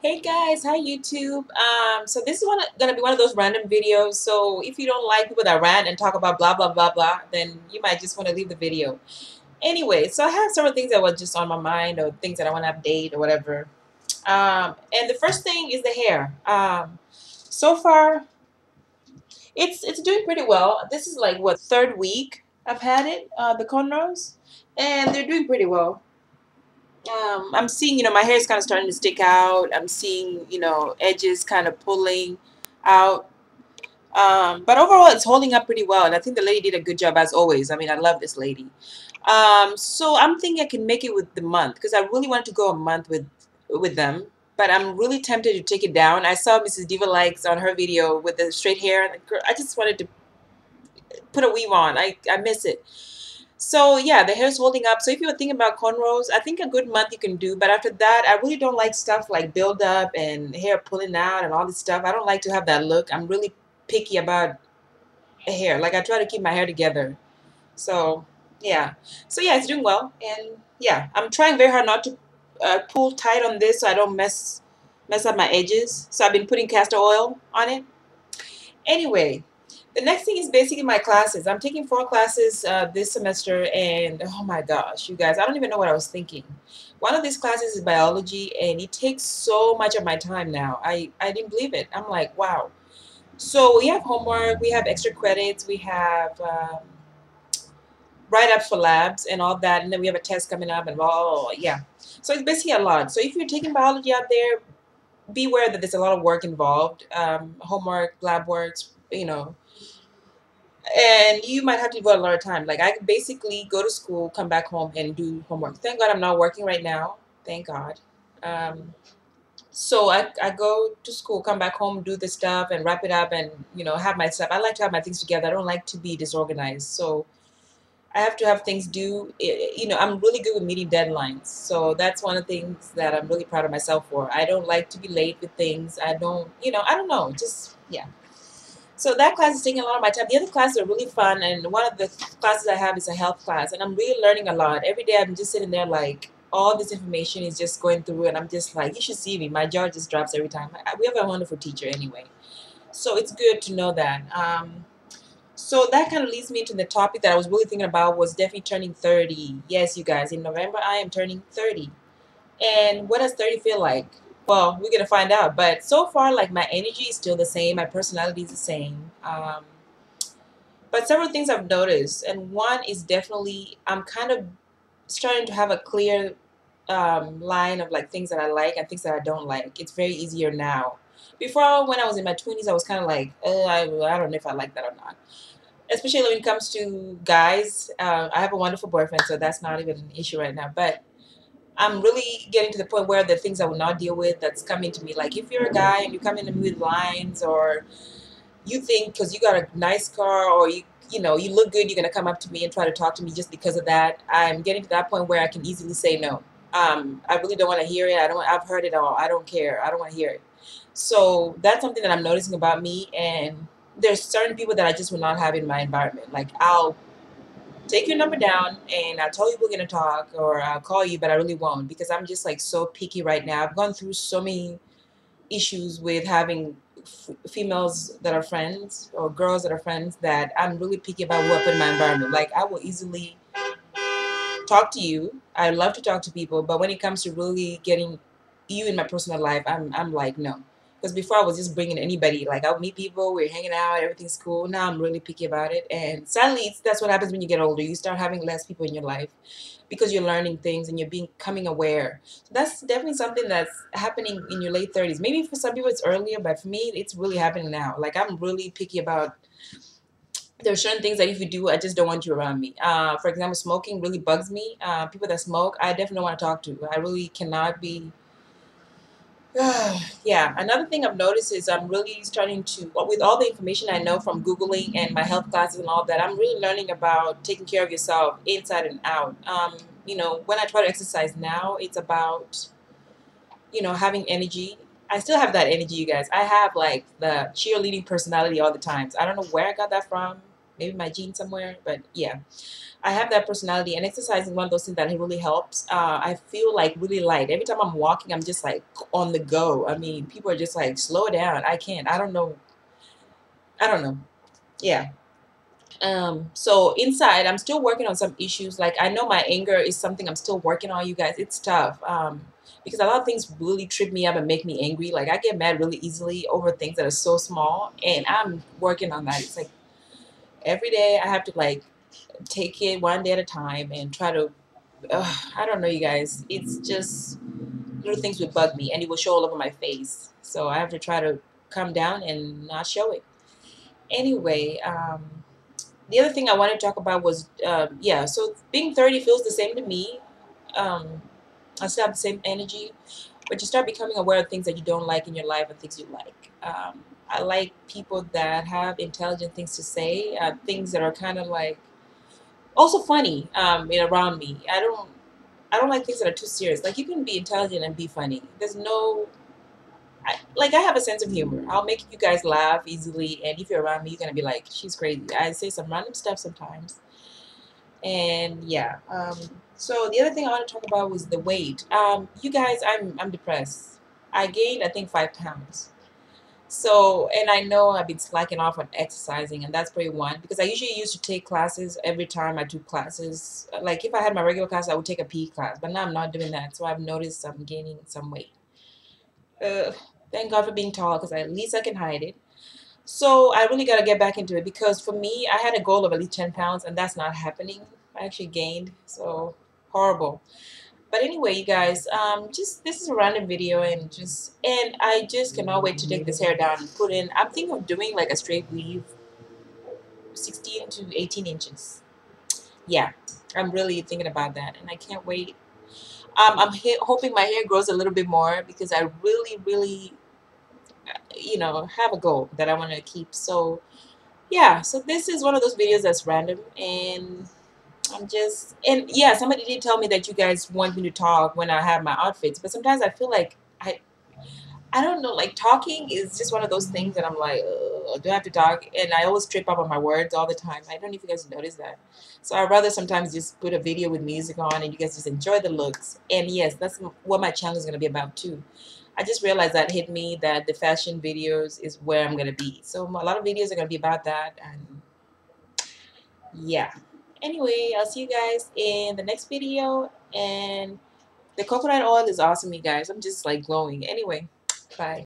Hey guys, hi YouTube. So this is gonna be one of those random videos. So if you don't like people that rant and talk about blah blah blah blah, then you might just want to leave the video. Anyway, so I have several things that were just on my mind or things that I want to update or whatever. And the first thing is the hair. So far it's doing pretty well. This is like what third week I've had it, the cornrows, and they're doing pretty well. I'm seeing, my hair is kind of starting to stick out. I'm seeing, edges kind of pulling out. But overall, it's holding up pretty well. And I think the lady did a good job as always. I mean, I love this lady. So I'm thinking I can make it with the month because I really wanted to go a month with them. But I'm really tempted to take it down. I saw Mrs. Diva Likes on her video with the straight hair. And I just wanted to put a weave on. I miss it. So yeah, the hair's holding up. So if you were thinking about cornrows, I think a good month you can do. But after that, I really don't like stuff like build up and hair pulling out and all this stuff. I don't like to have that look. I'm really picky about hair. Like I try to keep my hair together. So yeah. So yeah, it's doing well. And yeah, I'm trying very hard not to pull tight on this so I don't mess up my edges. So I've been putting castor oil on it. Anyway, the next thing is basically my classes. I'm taking 4 classes this semester, and oh my gosh, you guys, I don't even know what I was thinking. One of these classes is biology, and it takes so much of my time now. I didn't believe it. I'm like, wow. So we have homework, we have extra credits, we have write ups for labs and all that, and then we have a test coming up, and oh, yeah. So it's basically a lot. So if you're taking biology out there, beware that there's a lot of work involved, homework, lab works, and you might have to devote a lot of time. Like I could basically go to school, come back home, and do homework. Thank God I'm not working right now. Thank God. Um, so I go to school, come back home, do the stuff, and wrap it up, and have my stuff. I like to have my things together. I don't like to be disorganized. So I have to have things due. I'm really good with meeting deadlines. So that's one of the things that I'm really proud of myself for. I don't like to be late with things. I don't know. Just yeah. So that class is taking a lot of my time. The other classes are really fun, and one of the classes I have is a health class, and I'm really learning a lot. Every day I'm just sitting there like all this information is just going through, and I'm just like, you should see me. My jaw just drops every time. We have a wonderful teacher anyway, so it's good to know that. So that kind of leads me into the topic that I was really thinking about was definitely turning 30. Yes, you guys, in November I am turning 30. And what does 30 feel like? Well, we're gonna find out. But so far, like my energy is still the same, my personality is the same. But several things I've noticed, and one is definitely I'm kind of starting to have a clear line of like things that I like and things that I don't like. It's very easier now. Before, when I was in my 20s, I was kind of like, I don't know if I like that or not. Especially when it comes to guys. I have a wonderful boyfriend, so that's not even an issue right now. But I'm really getting to the point where the things I will not deal with that's coming to me. Like if you're a guy and you come in to me with lines, or you think because you got a nice car, or you look good, you're gonna come up to me and try to talk to me just because of that. I'm getting to that point where I can easily say no. I really don't want to hear it. I've heard it all. I don't care. I don't want to hear it. So that's something that I'm noticing about me. And there's certain people that I just will not have in my environment. Like I'll take your number down and I'll tell you we're going to talk, or I'll call you, but I really won't because I'm just like so picky right now. I've gone through so many issues with having females that are friends or girls that are friends that I'm really picky about who I put in my environment. Like I will easily talk to you. I love to talk to people, but when it comes to really getting you in my personal life, I'm like no. Because before I was just bringing anybody, like I would meet people, we're hanging out, everything's cool. Now I'm really picky about it, and sadly, that's what happens when you get older. You start having less people in your life because you're learning things and you're becoming aware. So that's definitely something that's happening in your late 30s. Maybe for some people it's earlier, but for me, it's really happening now. Like I'm really picky about there are certain things that if you do, I just don't want you around me. For example, smoking really bugs me. People that smoke, I definitely don't want to talk to. I really cannot be. Yeah. Another thing I've noticed is I'm really starting to, well, with all the information I know from Googling and my health classes and all that, I'm really learning about taking care of yourself inside and out. When I try to exercise now, it's about, having energy. I still have that energy, you guys. I have like the cheerleading personality all the times. I don't know where I got that from. maybe my gene somewhere, but yeah, I have that personality, and exercising is one of those things that really helps. I feel like really light. Every time I'm walking, I'm just like on the go. I mean, people are just like, slow down. I can't. I don't know. I don't know. Yeah. So inside, I'm still working on some issues. Like, I know my anger is something I'm still working on, you guys. It's tough. Because a lot of things really trip me up and make me angry. Like, I get mad really easily over things that are so small, and I'm working on that. It's like every day I have to like take it one day at a time and try to, I don't know, you guys. It's just little things would bug me, and it will show all over my face. So I have to try to calm down and not show it. Anyway, the other thing I wanted to talk about was, yeah, so being 30 feels the same to me. Um, I still have the same energy, but you start becoming aware of things that you don't like in your life and things you like. I like people that have intelligent things to say, things that are kind of like also funny around me. I don't like things that are too serious. Like, you can be intelligent and be funny. There's no like, I have a sense of humor. I'll make you guys laugh easily, and if you're around me, you're gonna be like, she's crazy. I say some random stuff sometimes, and yeah. So the other thing I want to talk about was the weight. You guys, I'm depressed. I gained, I think, 5 pounds. So, and I know I've been slacking off on exercising, and that's probably one, because I usually used to take classes every time I took classes. Like, if I had my regular class, I would take a PE class, but now I'm not doing that. So I've noticed I'm gaining some weight. Uh, thank God for being tall, because at least I can hide it. So I really got to get back into it, because for me, I had a goal of at least 10 pounds, and that's not happening. I actually gained. So horrible. But anyway, you guys, just this is a random video, and I just cannot wait to take this hair down and put in. I'm thinking of doing like a straight weave, 16 to 18 inches. Yeah, I'm really thinking about that, and I can't wait. I'm hoping my hair grows a little bit more, because I really, really, have a goal that I want to keep. So yeah, so this is one of those videos that's random, and and yeah, somebody did tell me that you guys want me to talk when I have my outfits, but sometimes I feel like I don't know, like, talking is just one of those things that I'm like, do I have to talk? And I always trip up on my words all the time. I don't know if you guys notice that. So I'd rather sometimes just put a video with music on, and you guys just enjoy the looks. And yes, that's what my channel is going to be about too. I just realized that hit me, that the fashion videos is where I'm going to be. So a lot of videos are going to be about that. And yeah. Anyway, I'll see you guys in the next video. And the coconut oil is awesome, you guys. I'm just like glowing. Anyway, bye.